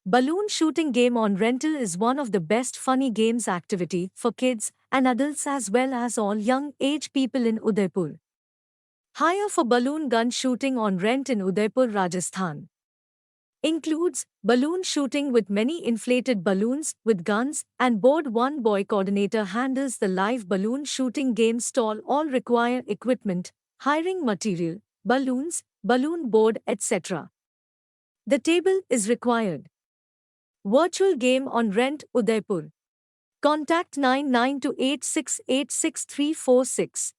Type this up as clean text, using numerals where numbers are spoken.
Balloon shooting game on rental is one of the best funny games activity for kids and adults as well as all young age people in Udaipur. Hire for balloon gun shooting on rent in Udaipur, Rajasthan. Includes balloon shooting with many inflated balloons with guns and board. One boy coordinator handles the live balloon shooting game stall. All require equipment, hiring material, balloons, balloon board, etc. The table is required. Virtual game on rent Udaipur. Contact 9928686346.